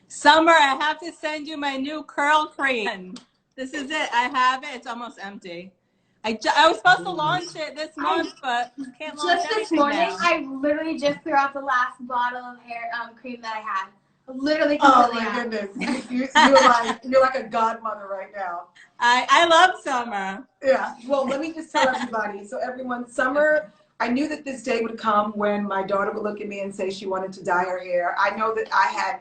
Summer, I have to send you my new curl cream. This is it. I have it. It's almost empty. I was supposed to launch it this month, but can't launch Just this anything morning, now. I literally just threw out the last bottle of hair cream that I had. Literally Oh completely my out. goodness. You're like a godmother right now. I love summer. Yeah. Well, let me just tell everybody. So everyone, summer, I knew that this day would come when my daughter would look at me and say she wanted to dye her hair. I know that I had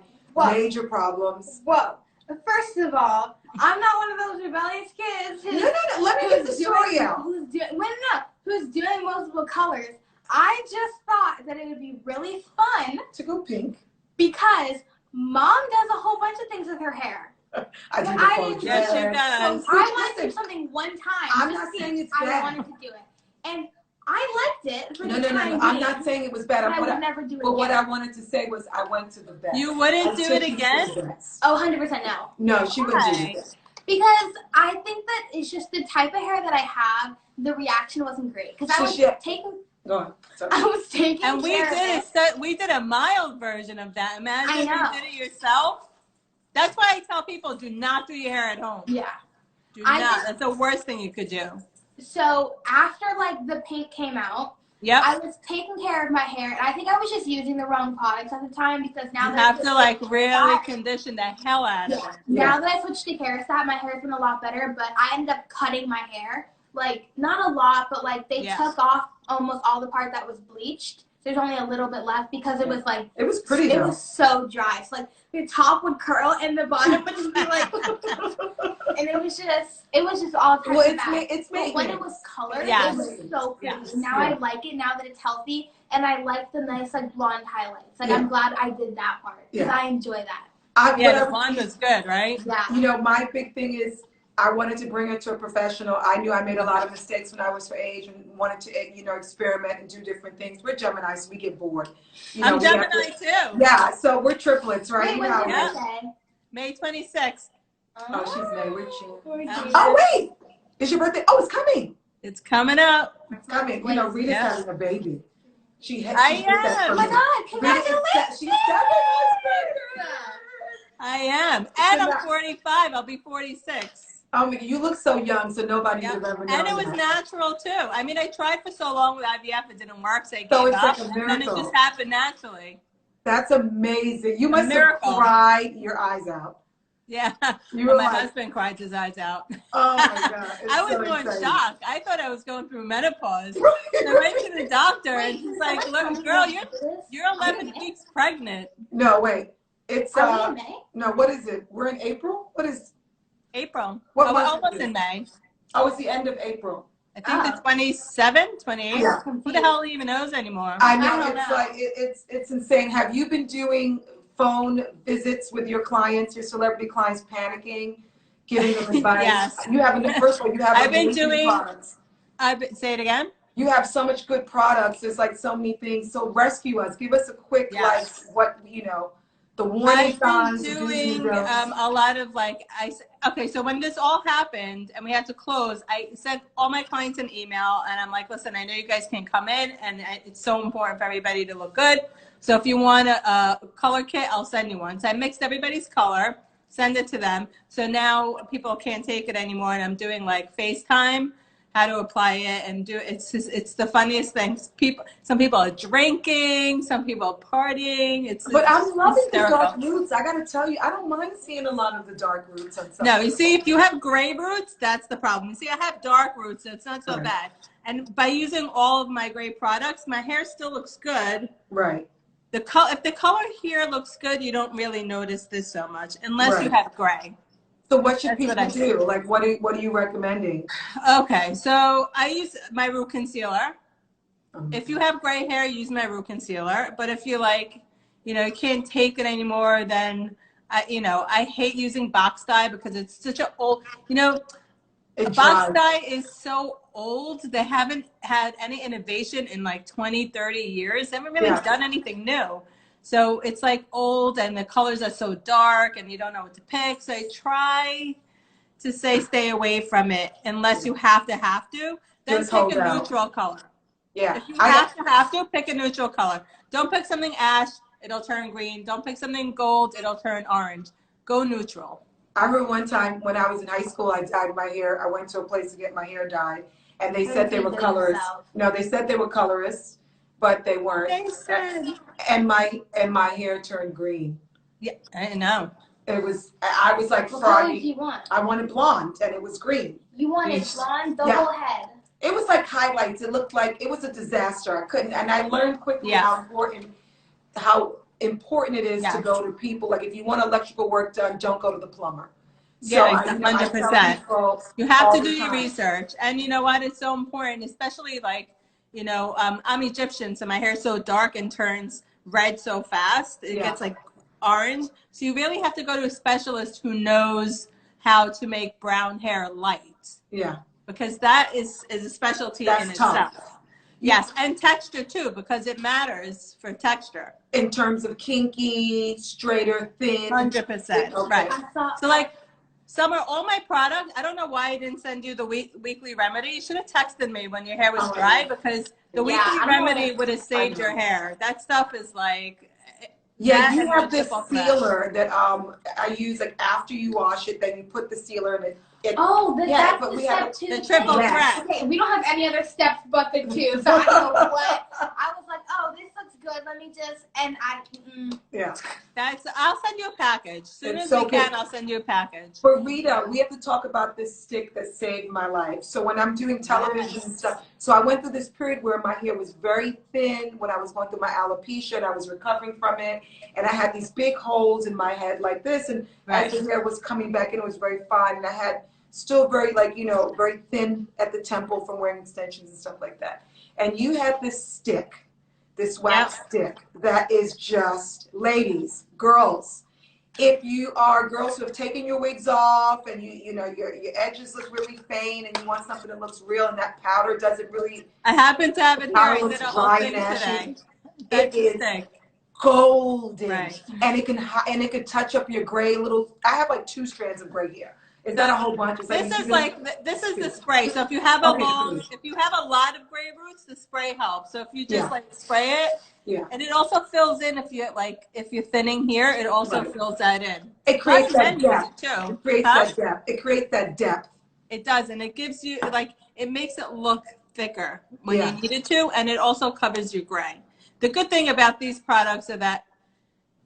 major problems. Whoa. First of all, I'm not one of those rebellious kids No. Let me get the story out. Who's doing multiple colors. I just thought that it would be really fun To go pink. because Mom does a whole bunch of things with her hair. I do Yes, she does. So I wanted to do something one time. I'm not saying it's bad. I wanted to do it. And I liked it for No. the time I'm being, not saying it was bad. but I would never do it But again. what I wanted to say was I went to the best. You wouldn't do it again? Oh, 100% no. No, she wouldn't do it. Because I think that it's just the type of hair that I have, the reaction wasn't great. Because I was taking... Go on. Sorry. I was taking And we care of it. did we did a mild version of that. Imagine if you did it yourself. That's why I tell people, do not do your hair at home. Yeah. Do not. That's the worst thing you could do. So after like the pink came out, I was taking care of my hair, and I think I was just using the wrong products at the time because now you have to like really condition the hell out of it. Now that I switched to Kerastase, my hair's been a lot better, but I ended up cutting my hair. Like, not a lot, but like they took off almost all the part that was bleached. There's only a little bit left because it was like... It was pretty It was so dry. So like the top would curl and the bottom would just be like... and it was just all types of bad. But when it was colored, it was so pretty. Now I like it now that it's healthy, and I like the nice like blonde highlights. Like I'm glad I did that part because I enjoy that. The blonde was good, right? Yeah. You know, my big thing is I wanted to bring it to a professional. I knew I made a lot of mistakes when I was her age and wanted to, you know, experiment and do different things. We're Gemini, so we get bored. You know, I'm Gemini too. Yeah, so we're triplets, right? Wait, when's your birthday? May 26th. Oh, she's May. We're June. Oh, wait. It's your birthday? Oh, it's coming. It's coming up. It's coming. You know, Rita's having a baby. I am. Oh my God, congratulations. She's I am. And I'm 45. I'll be 46. Oh, you look so young, so nobody would ever know. And it was natural too. I mean, I tried for so long with IVF, it didn't work, so I gave it's up, like a and miracle. then it just happened naturally. That's amazing. You must have cried your eyes out. Yeah. You were my like, husband cried his eyes out. Oh my God. I was more in shock. I thought I was going through menopause. So I went to the doctor and she's like, look, girl, you're 11 weeks pregnant. No, wait. It's Are we in May? No, what is it? We're in April? What is April? What we're almost in May. Oh, it's the end of April. I think the 27th, 28th. Yeah. Who the hell even knows anymore? I know. It's like it's insane. Have you been doing phone visits with your clients, your celebrity clients, panicking, giving them advice? Yes. You have first of all, you have I've been doing products. Say it again. You have so much good products. There's like so many things. So rescue us. Give us a quick like what the warning signs. I've been doing a lot of like okay. So when this all happened and we had to close, I sent all my clients an email and I'm like, listen, I know you guys can come in and it's so important for everybody to look good. So if you want a color kit, I'll send you one. So I mixed everybody's color, send it to them. So now people can't take it anymore, and I'm doing like FaceTime, how to apply it, and do it. It's the funniest thing. Some people are drinking, some people are partying. But I'm loving the dark roots. I gotta tell you, I don't mind seeing a lot of the dark roots on some. No, you see, if you have gray roots, that's the problem. You see, I have dark roots, so it's not so bad. And by using all of my gray products, my hair still looks good. Right. If the color here looks good, you don't really notice this so much, unless you have gray. So what should people do? Like, what are you recommending? Okay, so I use my root concealer. If you have gray hair, use my root concealer. But if you you can't take it anymore, then I hate using box dye because it's such an old, box dye is so old. They haven't had any innovation in like 20, 30 years. They haven't really done anything new. So it's like old and the colors are so dark and you don't know what to pick. So I try to stay away from it unless you have to. Then just pick a neutral color. Yeah. If you have to, pick a neutral color. Don't pick something ash. it'll turn green. Don't pick something gold, it'll turn orange. Go neutral. I remember one time when I was in high school, I dyed my hair. I went to a place to get my hair dyed, and they said they were colorists. No, they said they were colorists, but they weren't. They said. And my hair turned green. Yeah, I know. It was. I was like, what color do you want? I wanted blonde, and it was green. You wanted blonde, the whole head. It was like highlights. It looked like it was a disaster. I couldn't, and I learned quickly how important it is to go to people. Like if you want electrical work done, don't go to the plumber. So, 100%. You have to do your research, and you know what? It's so important, especially like, you know, I'm Egyptian, so my hair is so dark and turns red so fast. It gets like orange. So you really have to go to a specialist who knows how to make brown hair light. Yeah. Because that is a specialty in itself. Yes, and texture too, because it matters for texture. In terms of kinky, straighter, thin. 100%. Right. So like, Summer, all my products, I don't know why I didn't send you the weekly remedy. You should have texted me when your hair was dry, because the weekly remedy would have saved your hair. That stuff is like... Yeah, you have this sealer that I use like after you wash it, then you put the sealer in it. That's the step 2. The triple threat. Okay, we don't have any other steps but the 2, so I don't know what. I was like, oh, this looks good. Let me just, and I. I'll send you a package. As soon as we can, I'll send you a package. But Rita, we have to talk about this stick that saved my life. So when I'm doing television and stuff, so I went through this period where my hair was very thin when I was going through my alopecia and I was recovering from it. And I had these big holes in my head like this. And as the hair was coming back in, it was very fine. And I had still very, like, you know, very thin at the temple from wearing extensions and stuff like that. And you had this stick, this wax stick that is just, ladies, girls, if you are girls who have taken your wigs off and you know your edges look really faint and you want something that looks real and that powder doesn't really. I happen to have it here. I did a whole thing today. It is golden, and it can touch up your gray little. I have like 2 strands of gray hair. It's not a whole bunch. It's this is the spray. So if you have a if you have a lot of gray roots, the spray helps. So if you just like spray it, and it also fills in if you're thinning here, it also fills that in. It creates that depth too. It creates that depth. It creates that depth. It does, and it gives you it makes it look thicker when you need it to, and it also covers your gray. The good thing about these products are that,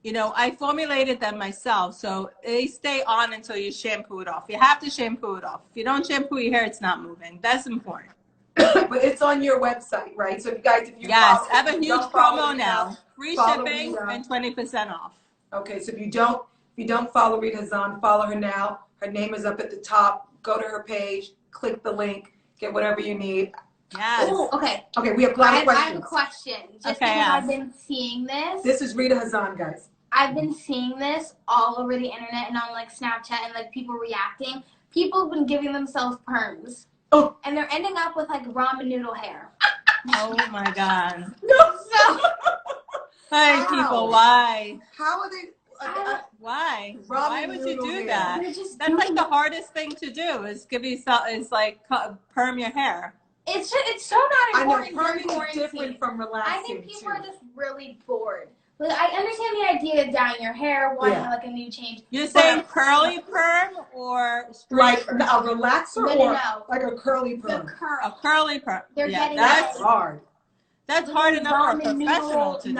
you know, I formulated them myself, so they stay on until you shampoo it off. You have to shampoo it off. If you don't shampoo your hair, it's not moving. That's important. But it's on your website, right? So if you I have a huge promo now. Free shipping and 20% off. Okay, so if you don't follow Rita Hazan, follow her now. Her name is up at the top. Go to her page, click the link, get whatever you need. Yes. Ooh, okay. Okay, we have a lot of questions. I have a question. Just because I've been seeing this. This is Rita Hazan, guys. I've been seeing this all over the internet and on like Snapchat and like people reacting. People have been giving themselves perms. Oh. And they're ending up with like ramen noodle hair. Oh my God. No. Hey, people, why? How are they? Why? Why would you do that? That's like the hardest thing to do is perm your hair. It's so not important. I know, perming is different from relaxing. I think people are just really bored. Like, I understand the idea of dyeing your hair, wanting like a new change. You're saying curly perm or straight? Like a relaxer or like a curly perm? A curly perm. That's hard. That's hard enough for a professional to do.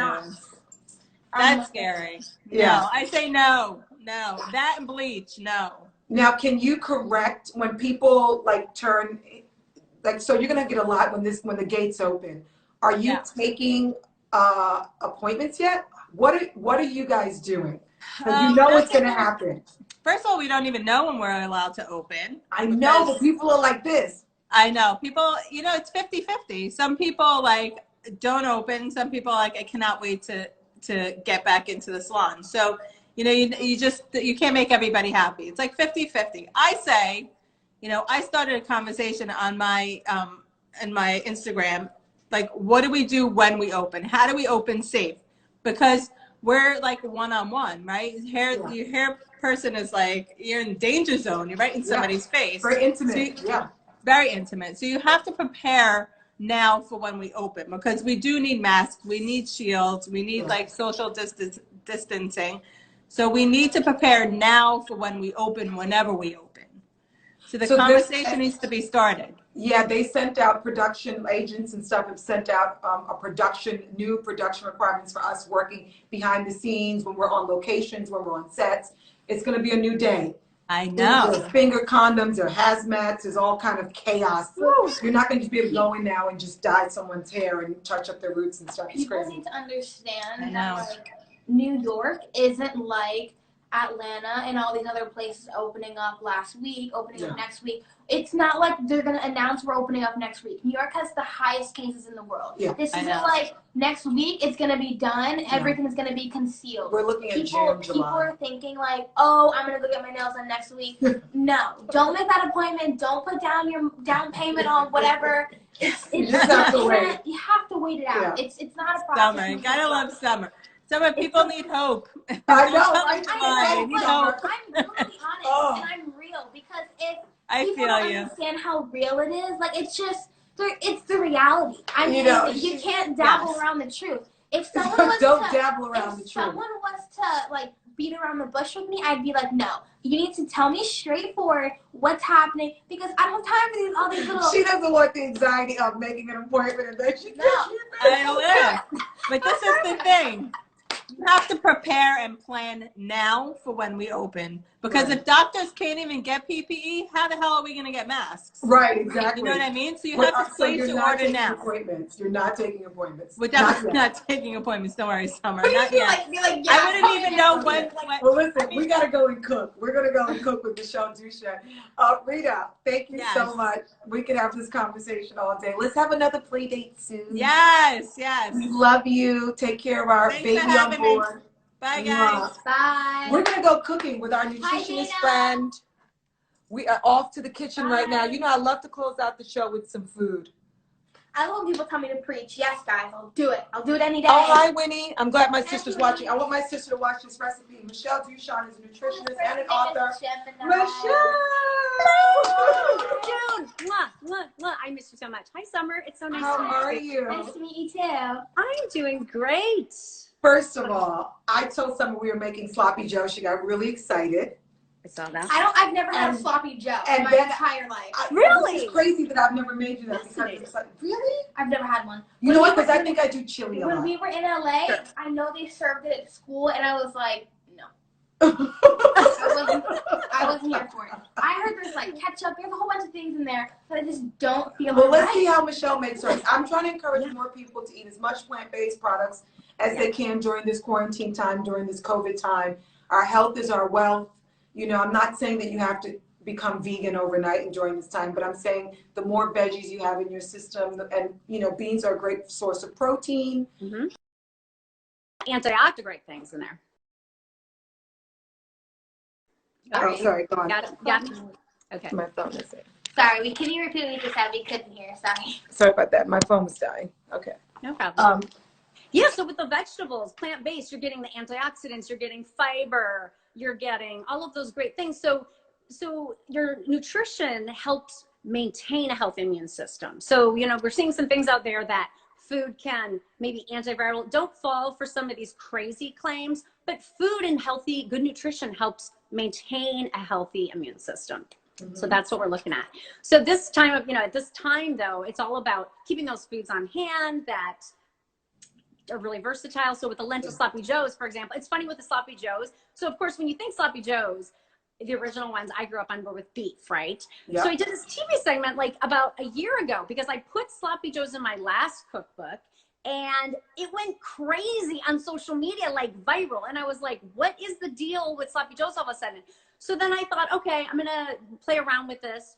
That's scary. Yeah. No, I say no. No. That and bleach, no. Now, can you correct when people turn, so you're going to get a lot when the gates open. Are you taking appointments yet? What are you guys doing? Because you know what's going to happen. First of all, we don't even know when we're allowed to open. I know, but people are like this. I know. People, it's 50-50. Some people don't open. Some people I cannot wait to get back into the salon. So, you can't make everybody happy. It's like 50-50. I say, I started a conversation on my Instagram, what do we do when we open? How do we open safe? Because we're one-on-one, right? Your hair person is you're in danger zone. You're right in somebody's face. Very intimate. Very intimate. So you have to prepare now for when we open, because we do need masks, we need shields, we need like social distancing. So we need to prepare now for when we open, whenever we open. So the conversation needs to be started. Yeah, they sent out, production agents and stuff have sent out new production requirements for us working behind the scenes, when we're on locations, when we're on sets. It's going to be a new day. I know. There's finger condoms, there are hazmats, there's all kind of chaos. Woo. You're not going to be able to go in now and just dye someone's hair and touch up their roots and stuff. It's People crazy. need to understand that like New York isn't like Atlanta and all these other places opening up last week, opening up next week. It's not like they're going to announce we're opening up next week. New York has the highest cases in the world. Yeah. This isn't like next week it's going to be done. Everything's going to be concealed. We're looking at June, July. People are thinking like, oh, I'm going to go get my nails done next week. No, don't make that appointment. Don't put down your down payment on whatever. You just have to wait. You have to wait it out. Yeah. It's not a process. Summer. You gotta love summer. Summer, people need hope. I know. I'm really honest and I'm real, because if people don't understand how real it is, like it's the reality. I mean, you can't dabble around the truth. If someone was someone was to like beat around the bush with me, I'd be like, no, you need to tell me straightforward what's happening, because I don't have time for all these little. She doesn't want the anxiety of making an appointment and then she I know. But this is the thing. You have to prepare and plan now for when we open, because if doctors can't even get PPE, how the hell are we going to get masks? Right, exactly. You know what I mean? So you have to place your order now. You're not taking appointments. We're definitely not taking appointments. Don't worry, Summer. Not yet. I wouldn't even know when. Well, listen, we got to go and cook. We're going to go and cook with Michelle Dudash. Rita, thank you so much. We could have this conversation all day. Let's have another play date soon. Yes. We love you. Take care of our baby on board. Bye, guys. Bye. We're going to go cooking with our nutritionist friend. We are off to the kitchen right now. You know, I love to close out the show with some food. I love people coming to preach. Yes, guys, I'll do it. I'll do it any day. Oh, hi, Winnie. I'm glad my sister's watching. I want my sister to watch this recipe. Michelle Dudash is a nutritionist and an author. Michelle! June! Mwah. I miss you so much. Hi, Summer. It's so nice to meet you. How are you? Nice to meet you, too. I'm doing great. First of all, I told Summer we were making sloppy joe. She got really excited. I saw that. I've never had a sloppy joe in my entire life. Really? It's crazy that I've never made you that. Because it's like, really? I've never had one. You know what? Because I think I do chili a lot. When we were in LA, I know they served it at school, and I was like, no. I wasn't here for it. I heard there's like ketchup, there's a whole bunch of things in there, but I just don't feel Well, let's see how Michelle makes hers. I'm trying to encourage more people to eat as much plant-based products as they can during this quarantine time, during this COVID time. Our health is our wealth. You know, I'm not saying that you have to become vegan overnight and during this time, but I'm saying the more veggies you have in your system, and, you know, beans are a great source of protein. Antioxidant things in there. Oh, sorry, go on. Got it? Okay. My phone is it. Sorry, can you repeat what you just said? We couldn't hear. Sorry about that. My phone was dying. Okay. No problem. Yeah, so with the vegetables, plant-based, you're getting the antioxidants, you're getting fiber, you're getting all of those great things. So your nutrition helps maintain a healthy immune system. So, you know, we're seeing some things out there that food can maybe antiviral. Don't fall for some of these crazy claims, but food and healthy, good nutrition helps maintain a healthy immune system. So that's what we're looking at. So this time of, at this time though, it's all about keeping those foods on hand that are really versatile. So with the lentil sloppy joes, for example, it's funny with the sloppy joes. So of course, when you think sloppy joes, the original ones I grew up on were with beef, right? Yep. So I did this TV segment like about a year ago because I put sloppy joes in my last cookbook and it went crazy on social media, like viral. And I was like, what is the deal with sloppy joes all of a sudden? So then I thought, okay, I'm gonna play around with this.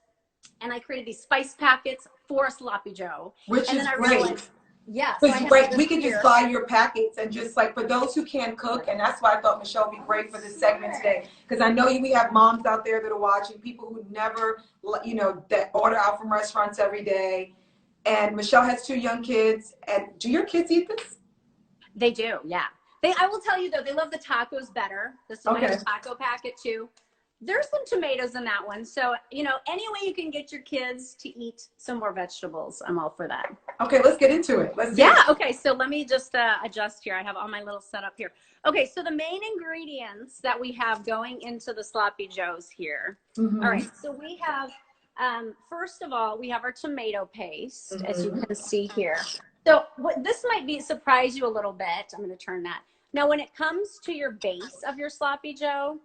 And I created these spice packets for a sloppy joe. Which is great. Yeah. So we can just buy your packets and just like, for those who can't cook, and that's why I thought Michelle would be great for this segment today. Because I know we have moms out there that are watching, people who never, that order out from restaurants every day. And Michelle has 2 young kids. And do your kids eat this? They do, yeah. I will tell you though, they love the tacos better. This is my taco packet too. there's some tomatoes in that one. So, you know, any way you can get your kids to eat some more vegetables, I'm all for that. Okay, let's get into it. Okay, so let me just adjust here. I have all my little setup here. Okay, so the main ingredients that we have going into the sloppy joes here. All right, so we have, first of all, we have our tomato paste, as you can see here. So this might surprise you a little bit. I'm going to turn that. Now, when it comes to your base of your sloppy joe,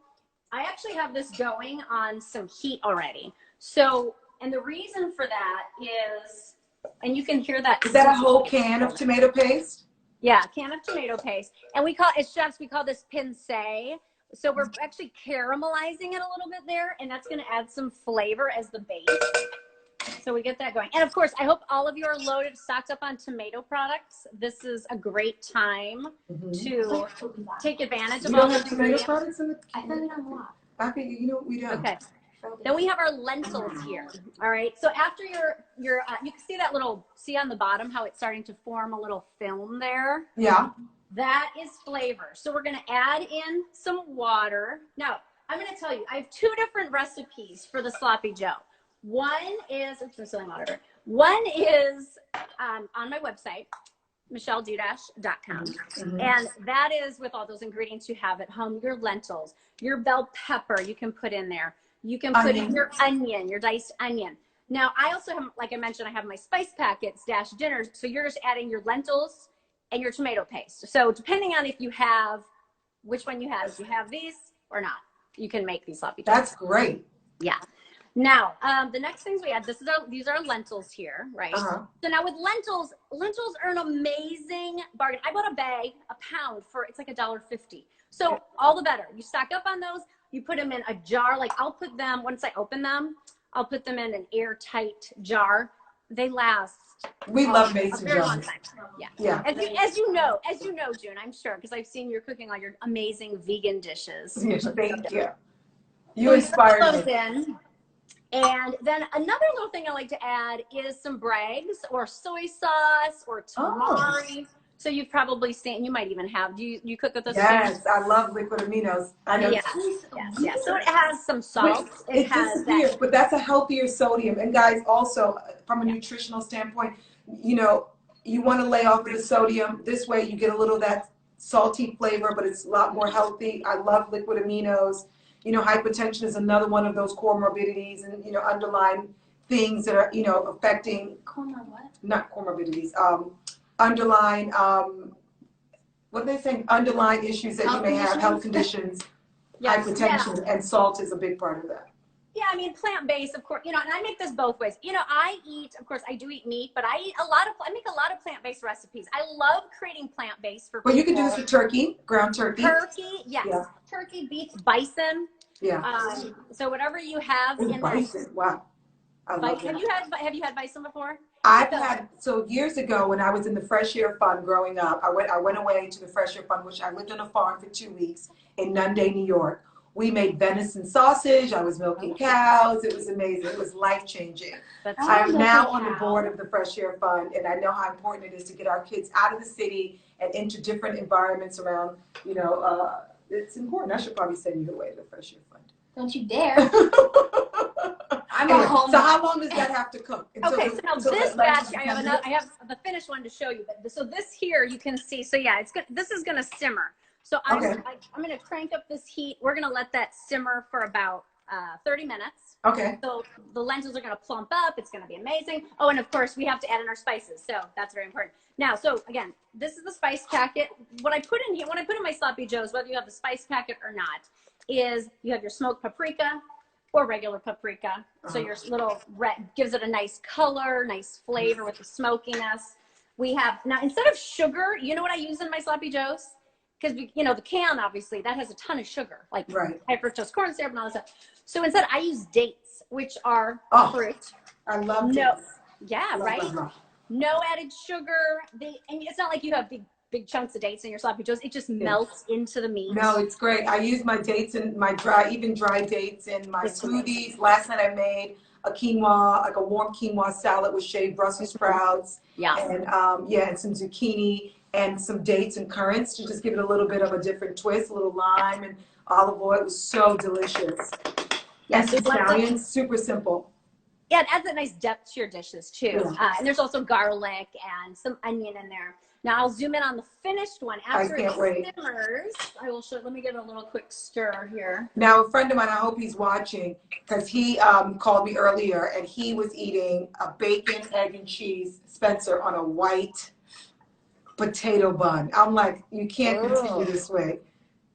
I actually have this going on some heat already. So, and the reason for that is, and you can hear that. Is that a whole can of tomato paste? Yeah, a can of tomato paste. And we call, as chefs, we call this pincé. So we're actually caramelizing it a little bit there, and that's going to add some flavor as the base. So we get that going. And of course, I hope all of you are loaded, stocked up on tomato products. This is a great time to take advantage of all the tomato products in the I thought we don't want. Okay, you know we don't. Okay. Then we have our lentils here. All right. So after your you can see that see on the bottom how it's starting to form a little film there. Yeah. That is flavor. So we're going to add in some water. Now, I'm going to tell you, I have 2 different recipes for the sloppy joe. One is, oops, I'm spilling water. One is on my website, michelledudash.com. And that is with all those ingredients you have at home, your lentils, your bell pepper you can put in there. You can put in your onion, your diced onion. Now, I also have, like I mentioned, I have my spice packets, dash dinners. So you're just adding your lentils and your tomato paste. So depending on if you have, which one you have, if you have these or not, you can make these sloppy joes. That's great. Yeah. Now, the next things we add, these are lentils here, right? So now with lentils are an amazing bargain. I bought a bag, a pound for, it's like $1.50. So all the better. You stock up on those, you put them in a jar. Like I'll put them, once I open them, I'll put them in an airtight jar. They last. We love mason jars. Yeah. As you know, June, I'm sure, because I've seen you cooking all your amazing vegan dishes. Thank you. You inspired me. And then another little thing I like to add is some Bragg's or soy sauce or tamari. So you've probably seen, you might even have, do you cook with those? Yes, I love liquid aminos. I know. Yes. So it has some salt. It has that. But that's a healthier sodium. And guys, also from a nutritional standpoint, you know, you want to lay off of the sodium. This way you get a little of that salty flavor, but it's a lot more healthy. I love liquid aminos. You know, hypertension is another one of those comorbidities and, you know, underlying things that are, you know, affecting, not comorbidities, underlying, what are they saying? Underlying issues that you may have, health conditions, hypertension, and salt is a big part of that. Yeah, I mean, plant-based, of course, you know, and I make this both ways. You know, I eat, of course, I do eat meat, but I make a lot of plant-based recipes. I love creating plant-based for people. Well, you can do this with turkey, ground turkey. Turkey, yes. Yeah. Turkey, beef, bison. Yeah. So whatever you have in bison. There. Wow. I love Have you had bison before? I've had, so years ago when I was in the Fresh Air Fund growing up, I went away to the Fresh Air Fund, which I lived on a farm for 2 weeks in Nunde, New York. We made venison sausage. I was milking cows. It was amazing. It was life-changing. I'm now on the board of the Fresh Air Fund, and I know how important it is to get our kids out of the city and into different environments around, you know, it's important. I should probably send you away to the Fresh Air Fund. Don't you dare. Anyway, so how long does that have to cook? Okay, so now this batch, I have the finished one to show you. But so this here, you can see. So yeah, it's good. This is going to simmer. So I'm going to crank up this heat. We're going to let that simmer for about 30 minutes. Okay. So the lentils are going to plump up. It's going to be amazing. Oh, and of course, we have to add in our spices. So that's very important. Now, so again, this is the spice packet. What I put in here, when I put in my sloppy joes, whether you have the spice packet or not, is you have your smoked paprika or regular paprika. So your little red gives it a nice color, nice flavor with the smokiness. We have, now instead of sugar, you know what I use in my sloppy joes? Because, you know, the can, obviously, that has a ton of sugar, like high fructose corn syrup and all that stuff. So instead, I use dates, which are fruit. I love dates. Yeah, love. No added sugar. And it's not like you have big chunks of dates in your sloppy joes. It just melts into the meat. No, it's great. I use my dates and my even dry dates in my smoothies. Last night I made a quinoa, like a warm quinoa salad with shaved Brussels sprouts. Yeah. And and some zucchini and some dates and currants to just give it a little bit of a different twist, a little lime and olive oil. It was so delicious. Yes, and scallions, super simple. Yeah, it adds a nice depth to your dishes too. Yeah. And there's also garlic and some onion in there. Now I'll zoom in on the finished one. After it simmers, I will show, let me give it a little quick stir here. Now, a friend of mine, I hope he's watching, because he called me earlier and he was eating a bacon, egg, and cheese Spencer on a white potato bun. I'm like, you can't continue this way.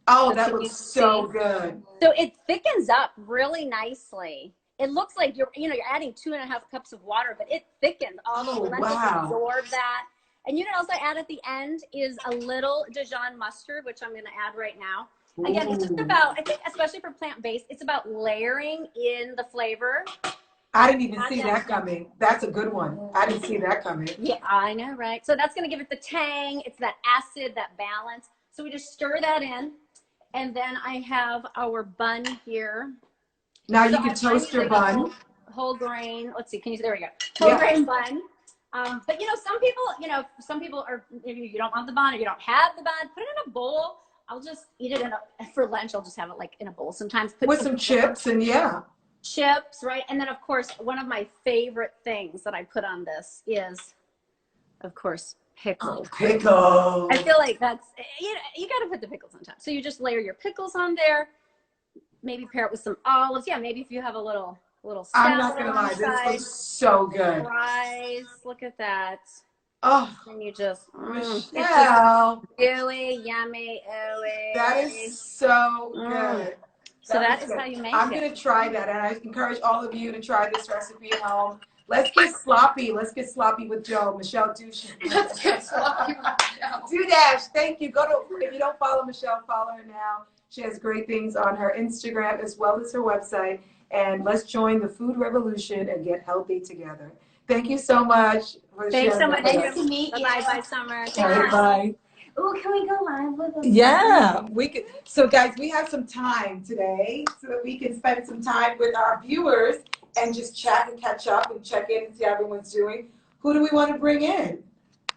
Oh, that looks so good. So it thickens up really nicely. It looks like you're adding 2.5 cups of water, but it thickens. All the lentils absorb that. And you know what else I add at the end is a little Dijon mustard, which I'm going to add right now. Again, it's just about, I think, especially for plant-based, it's about layering in the flavor. I didn't even see that coming. That's a good one. I didn't see that coming. Yeah, I know, right? So that's going to give it the tang. It's that acid, that balance. So we just stir that in. And then I have our bun here. Now you can toast your bun. Whole grain. Let's see. Can you see? There we go. Whole grain bun. But some people are, maybe you don't want the bun or you don't have the bun, put it in a bowl. I'll just eat it for lunch. I'll just have it like in a bowl sometimes. With some chips and chips, right? And then of course, one of my favorite things that I put on this is, of course, pickles. Oh, pickles. I feel like that's, you got to put the pickles on top. So you just layer your pickles on there, maybe pair it with some olives. Yeah, maybe if you have a little I'm not gonna lie, this looks so good. Fries, look at that. Oh, and you just Michelle, gooey, yummy, ooey. That is so good. So that is how you make it. I'm gonna try that, and I encourage all of you to try this recipe at home. Let's get sloppy. Let's get sloppy with Joe, Michelle Dudash. Let's get sloppy with Michelle Dudash, thank you. If you don't follow Michelle, follow her now. She has great things on her Instagram as well as her website. And let's join the food revolution and get healthy together. Thank you so much. Thanks so much. Nice to meet you. Bye, Summer. Bye. Oh, can we go live with them? Yeah, we could. So guys, we have some time today so that we can spend some time with our viewers and just chat and catch up and check in and see how everyone's doing. Who do we want to bring in?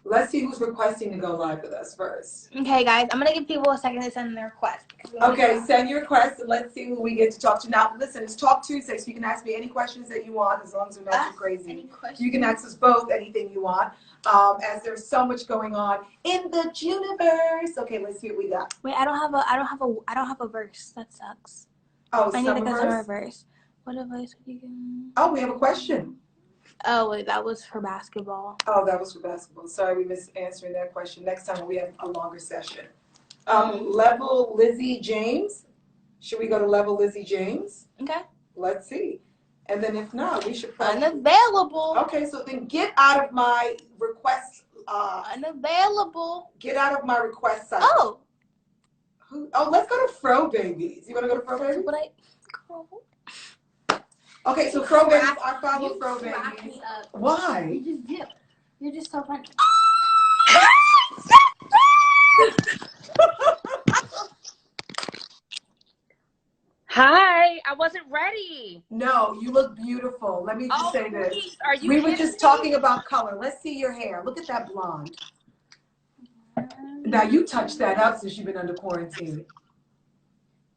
Let's see who's requesting to go live with us first. Okay, guys, I'm going to give people a second to send their request. Okay, send your request and let's see who we get to talk to. Now, listen, it's Talk Tuesday, so you can ask me any questions that you want as long as we're not too crazy. You can ask us both anything you want, as there's so much going on in the universe. Okay, let's see what we got. Wait, I don't have a verse. That sucks. Oh, I need a customer verse. What advice would you give me? Oh, we have a question. Oh, wait, that was for basketball. Oh, that was for basketball. Sorry, we missed answering that question. Next time we have a longer session. Level Lizzie James. Should we go to Level Lizzie James? Okay. Let's see. And then if not, we should probably... Unavailable. Okay, so then get out of my request. Unavailable. Get out of my request site. Oh. Let's go to Fro Babies. You want to go to Fro Babies? Okay, so Fro Babies, I follow Fro Babies. Why? You just dip. You're just so funny. Hi, I wasn't ready. No, you look beautiful. Let me just say this. Please, are you we were just talking about color. Let's see your hair. Look at that blonde. Now, you touched that up since you've been under quarantine.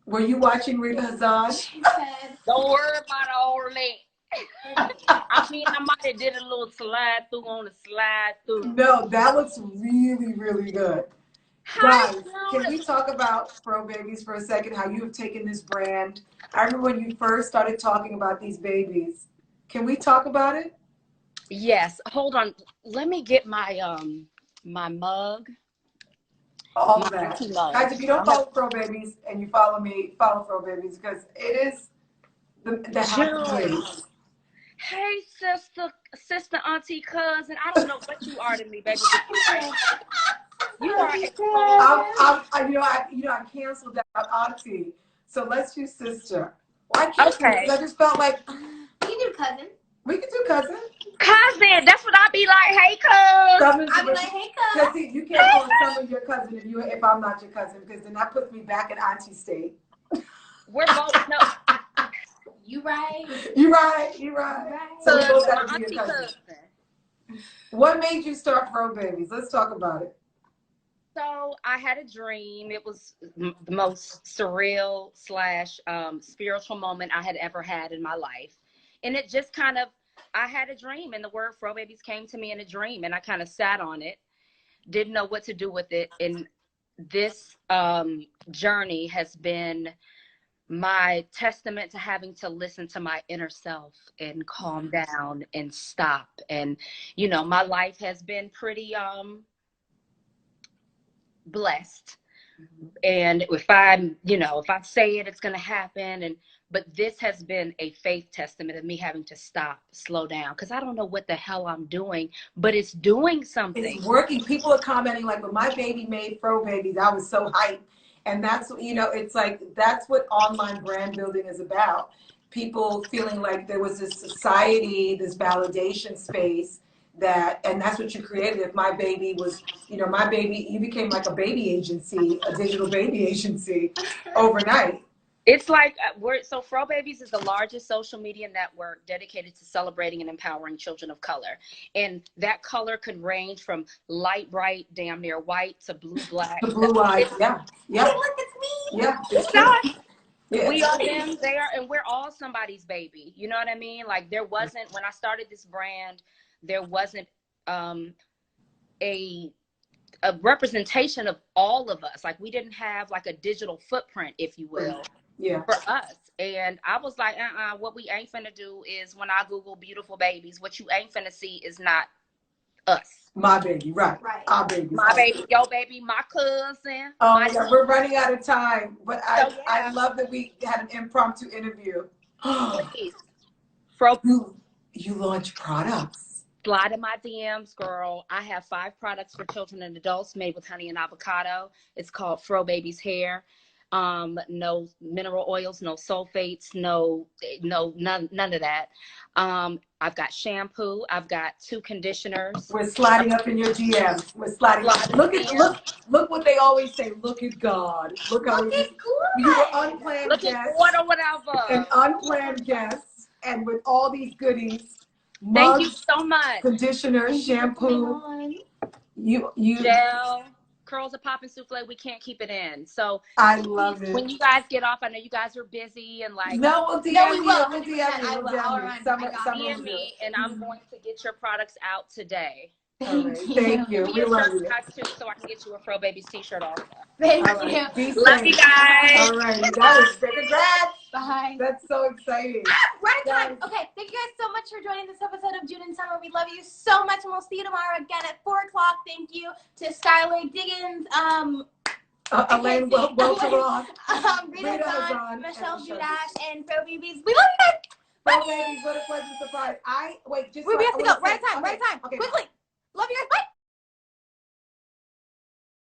Were you watching Rita Hazan? She said, don't worry about all that. I mean, I might have did a little slide through on the slide through. No, that looks really, really good. Hi, guys, can we talk about Fro Babies for a second? How you have taken this brand. I remember when you first started talking about these babies. Can we talk about it? Yes. Hold on. Let me get my my mug. All of that. Guys, if you don't follow Fro Babies and you follow me, follow Fro Babies because it is the happy place. Hey, sister, auntie, cousin. I don't know what you are to me, baby. You are. I canceled out auntie, so let's do sister. Well, I can't. Okay. I just felt like we can do cousin. We can do cousin. Cousin, that's what I be like. Hey, cousin. I be like, hey, cousin. See, you can't call someone your cousin if I'm not your cousin, because then that puts me back in auntie state. We're both no. You right. You right. So we both gotta be your cousin. What made you start Fro Babies? Let's talk about it. So I had a dream. It was the most surreal slash spiritual moment I had ever had in my life. And it just kind of, I had a dream, and the word Fro Babies came to me in a dream, and I kind of sat on it, didn't know what to do with it. And this journey has been my testament to having to listen to my inner self and calm down and stop. And, you know, my life has been pretty blessed. And if I say it, it's going to happen. But this has been a faith testament of me having to stop, slow down, because I don't know what the hell I'm doing, but it's doing something. It's working. People are commenting like, when my baby made Fro Babies, I was so hyped. And that's, you know, it's like, that's what online brand building is about. People feeling like there was this society, this validation space and that's what you created. If my baby was, you know, my baby, you became like a baby agency, a digital baby agency overnight. It's like, so Fro Babies is the largest social media network dedicated to celebrating and empowering children of color. And that color could range from light, bright, damn near white, to blue, black. To blue eyes, yeah. Yeah. Hey, look, it's me. Yeah. It's not. Yeah. We are them, they are, and we're all somebody's baby. You know what I mean? Like, there wasn't, when I started this brand, there wasn't a representation of all of us. Like, we didn't have like a digital footprint, if you will. Yeah. For us. And I was like, what we ain't finna do is, when I Google beautiful babies, what you ain't finna see is not us. My baby, right. Our baby. My baby, your baby, my cousin. Oh, yeah, we're running out of time, but I love that we had an impromptu interview. Please. You launch products. Slide in my DMs, girl. I have 5 products for children and adults made with honey and avocado. It's called Fro Babies Hair. No mineral oils, no sulfates, none of that. I've got shampoo. I've got 2 conditioners. We're sliding up in your DMs. We're sliding up. Look what they always say. Look at God. Look how you were unplanned look guests. Look at or whatever. An unplanned guests, and with all these goodies. Thank you so much. Conditioner, shampoo. Gel. Curls are popping souffle. We can't keep it in. So I love it. When you guys get off, I know you guys are busy and like. No, we'll DM you. We'll DM me, and I'm going to get your products out today. Thank you. We love you. Too, so I can get you a Fro Babies t-shirt also. Thank you. Love you guys. All right. That is congrats. Bye. That's so exciting. We're out of time. Okay, thank you guys so much for joining this episode of June and Summer. We love you so much, and we'll see you tomorrow again at 4 o'clock. Thank you to Skylar Diggins, Elaine Welteroth, Rita Hazan, Michelle Dudash, and Fro Babies. We love you guys. Fro Babies, what a pleasant surprise. We have to go. We're out of time. Okay. Quickly. Love you guys. Bye.